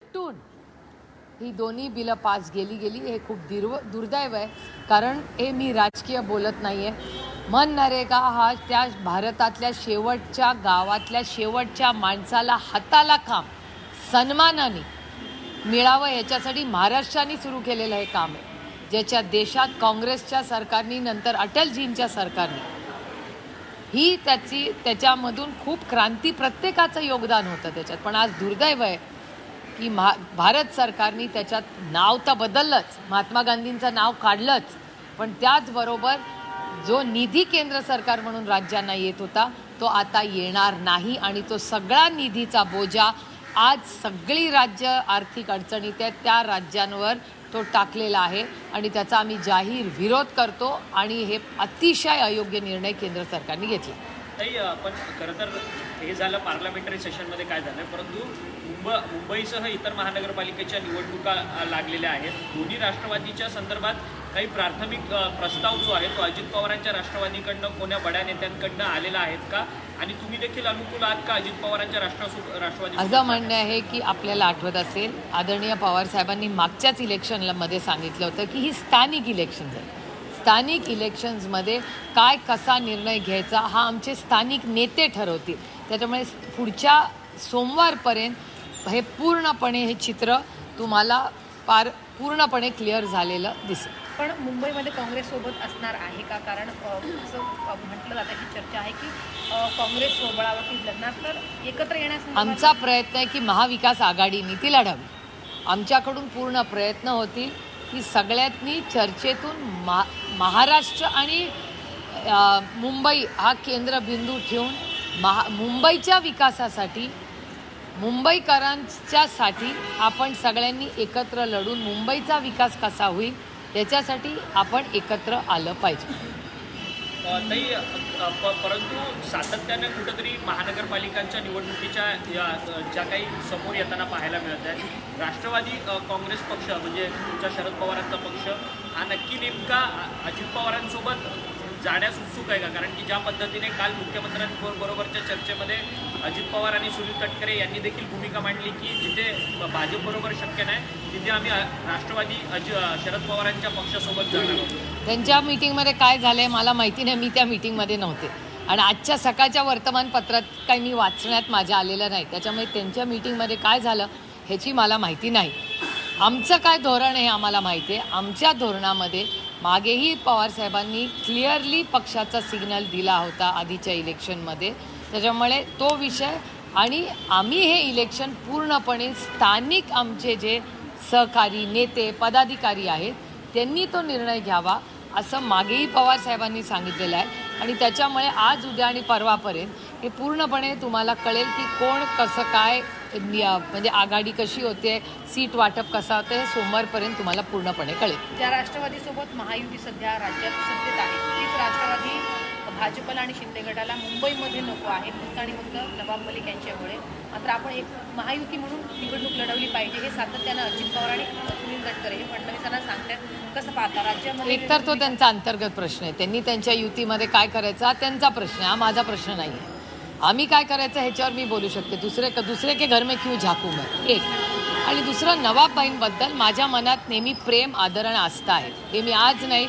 एकटून ही दोन्ही बिलं पास गेली हे खूप दुर्दैव आहे. कारण हे मी राजकीय बोलत नाही आहे. मनरेगा हा त्या भारतातल्या शेवटच्या गावातल्या शेवटच्या माणसाला हाताला काम सन्मानाने मिळावं याच्यासाठी महाराष्ट्राने सुरू केलेलं हे काम आहे, ज्याच्या देशात काँग्रेसच्या सरकारनी नंतर अटलजींच्या सरकारने ही त्याच्यामधून खूप क्रांती प्रत्येकाचं योगदान होतं त्याच्यात. पण आज दुर्दैव आहे की भारत सरकारने त्याच्यात नाव तर बदललंच, महात्मा गांधींचं नाव काढलंच, पण त्याचबरोबर जो निधी केंद्र सरकार म्हणून राज्यांना येत होता तो आता येणार नाही. आणि तो सगळा निधीचा बोजा आज सगळी राज्य आर्थिक अडचणीत आहेत त्या राज्यांवर तो टाकलेला आहे आणि त्याचा आम्ही जाहीर विरोध करतो. आणि हे अतिशय अयोग्य निर्णय केंद्र सरकारने घेतला. नाही, पण खरं तर हे झालं पार्लमेंटरी सेशनमध्ये काय झालं, परंतु मुंबईसह इतर महानगरपालिकेच्या निवडणुका लागलेल्या आहेत. दोन्ही राष्ट्रवादीच्या संदर्भात काही प्राथमिक प्रस्ताव जो आहे तो अजित पवारांच्या राष्ट्रवादीकडनं कोण्या बड्या नेत्यांकडनं आलेला आहेत का, आणि तुम्ही देखील अनुकूल आहात का अजित पवारांच्या राष्ट्रवादी? असं म्हणणं आहे की आपल्याला आठवत असेल आदरणीय पवार साहेबांनी मागच्याच इलेक्शनमध्ये सांगितलं होतं की ही स्थानिक इलेक्शन्स आहे. स्थानिक इलेक्शन्समध्ये काय कसा निर्णय घ्यायचा हा आमचे स्थानिक नेते ठरवतील. त्याच्यामुळे पुढच्या सोमवारपर्यंत हे पूर्णपणे हे चित्र तुम्हाला पूर्णपणे क्लिअर झालेलं दिसेल. पण मुंबईमध्ये काँग्रेससोबत असणार आहे का? कारण असं म्हटलं जातं की चर्चा आहे की काँग्रेस स्वबळावरती लढणार, तर एकत्र येण्यास आमचा प्रयत्न आहे की महाविकास आघाडीने ती लढावी. आमच्याकडून पूर्ण प्रयत्न होतील की सगळ्यांनी चर्चेतून महाराष्ट्र आणि मुंबई हा केंद्रबिंदू ठेवून मुंबईच्या विकासासाठी मुंबईकरांच्यासाठी आपण सगळ्यांनी एकत्र लढून मुंबईचा विकास कसा होईल त्याच्यासाठी आपण एकत्र आलं पाहिजे. नाही, परंतु सातत्यानं कुठंतरी महानगरपालिकांच्या निवडणुकीच्या ज्या काही समोर येताना पाहायला मिळत आहे, राष्ट्रवादी काँग्रेस पक्ष म्हणजे तुमच्या शरद पवारांचा पक्ष हा नक्की नेमका अजित पवारांसोबत जाण्यास उत्सुक आहे का? कारण की ज्या पद्धतीने काल मुख्यमंत्र्यांबरोबरच्या चर्चेमध्ये अजित पवार आणि सुनील तटकरे यांनी देखील भूमिका मांडली की जिथे भाजपबरोबर शक्य नाही तिथे आम्ही राष्ट्रवादी शरद पवारांच्या पक्षासोबत जाणार आहोत. त्यांच्या मीटिंगमध्ये काय झालं आहे मला माहिती नाही, मी त्या मीटिंगमध्ये नव्हते आणि आजच्या सकाळच्या वर्तमानपत्रात काही मी वाचण्यात माझ्या आलेलं नाही, त्याच्यामुळे त्यांच्या मीटिंगमध्ये काय झालं ह्याची मला माहिती नाही. आमचं काय धोरण आहे आम्हाला माहिती आहे. आमच्या धोरणामध्ये मागेही पवारसाहेबांनी क्लिअरली पक्षाचा सिग्नल दिला होता आधीच्या इलेक्शनमध्ये. त्याच्यामुळे तो विषय आणि आम्ही हे इलेक्शन पूर्णपणे स्थानिक आमचे जे सहकारी नेते पदाधिकारी आहेत त्यांनी तो निर्णय घ्यावा असं मागेही पवारसाहेबांनी सांगितलेलं आहे. आणि त्याच्यामुळे आज उद्या आणि परवापर्यंत हे पूर्णपणे तुम्हाला कळेल की कोण कसं काय म्हणजे आघाडी कशी होते, सीट वाटप कसा होतं हे सोमवारपर्यंत तुम्हाला पूर्णपणे कळेल. ज्या राष्ट्रवादीसोबत महायुती सध्या राज्यात सत्तेत आहे तीच राष्ट्रवादी भाजपला आणि शिंदे गटाला मुंबईमध्ये नको आहे आणि फक्त नवाब मलिक यांच्यामुळे. मात्र आपण एक महायुती म्हणून निवडणूक लढवली पाहिजे हे सातत्यानं अजित पवार आणि सुनील तटकरे हे फडणवीसांना सांगतात. कसं पाहता राज्यामध्ये? एकतर तो त्यांचा अंतर्गत प्रश्न आहे, त्यांनी त्यांच्या युतीमध्ये काय करायचा हा त्यांचा प्रश्न आहे, हा माझा प्रश्न नाही आहे. आम्ही काय करायचं ह्याच्यावर मी बोलू शकते. दुसरे के घर में क्यों झाकू मैं, एक. आणि दुसरं नवाबबाईंबद्दल माझ्या मनात नेहमी प्रेम आदर आणि आस्था आहे. हे मी आज नाही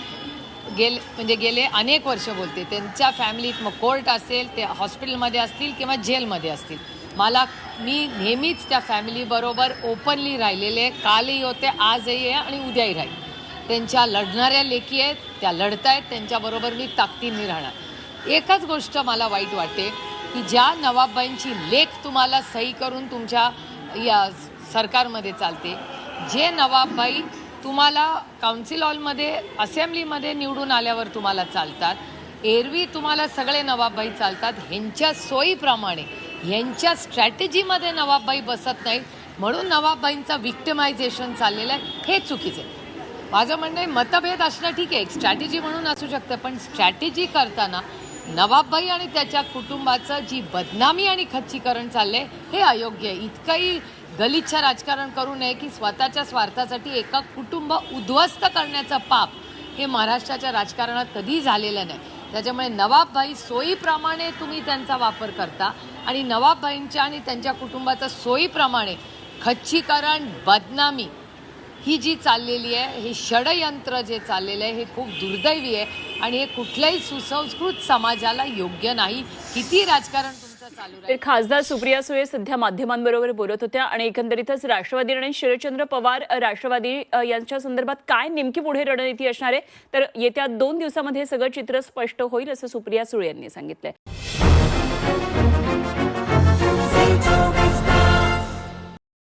गेले अनेक वर्ष बोलते. त्यांच्या फॅमिलीत मग कोर्ट असेल, ते हॉस्पिटलमध्ये असतील किंवा जेलमध्ये असतील, मी नेहमीच त्या फॅमिलीबरोबर ओपनली राहिलेले, कालही होते, आजही आहे आणि उद्याही राहील. त्यांच्या लढणाऱ्या लेकी आहेत, त्या लढत आहेत, त्यांच्याबरोबर मी ताकदीने राहणार. एकच गोष्ट मला वाईट वाटते की ज्या नवाबबाईंची लेख तुम्हाला सही करून तुमच्या या सरकारमध्ये चालते, जे नवाबबाई तुम्हाला काउन्सिल हॉलमध्ये असेंब्लीमध्ये निवडून आल्यावर तुम्हाला चालतात, एरवी तुम्हाला सगळे नवाबबाई चालतात, ह्यांच्या सोयीप्रमाणे ह्यांच्या स्ट्रॅटेजीमध्ये नवाबबाई बसत नाहीत म्हणून नवाबबाईंचं विक्टिमायझेशन चाललेलं आहे. हे चुकीचं आहे. माझं म्हणणं आहे मतभेद असणं ठीक आहे, एक स्ट्रॅटेजी म्हणून असू शकतं, पण स्ट्रॅटेजी करताना नवाबबाई आणि त्याच्या कुटुंबाचं जी बदनामी आणि खच्चीकरण चाललंय हे अयोग्य आहे. इतकंही गलिच्छ राजकारण करू नये की स्वतःच्या स्वार्थासाठी एका कुटुंब उद्ध्वस्त करण्याचं पाप हे महाराष्ट्राच्या राजकारणात कधीही झालेलं नाही. त्याच्यामुळे नवाबबाई सोयीप्रमाणे तुम्ही त्यांचा वापर करता आणि नवाबबाईंच्या आणि त्यांच्या कुटुंबाचा सोयीप्रमाणे खच्चीकरण, बदनामी ही जी चाललेली आहे, हे षडयंत्र जे चाललेलं आहे हे खूप दुर्दैवी आहे आणि हे कुठल्याही सुसंस्कृत समाजाला योग्य नाही. किती राजकारण तुमचं चालू तर राहील. खासदार सुप्रिया सुळे सध्या माध्यमांबरोबर बोलत होत्या आणि एकंदरीतच राष्ट्रवादी आणि शरदचंद्र पवार राष्ट्रवादी यांच्या संदर्भात काय नेमकी पुढे रणनीती असणार आहे, तर येत्या 2 दिवसामध्ये सगळं चित्र स्पष्ट होईल असं सुप्रिया सुळे यांनी सांगितलंय.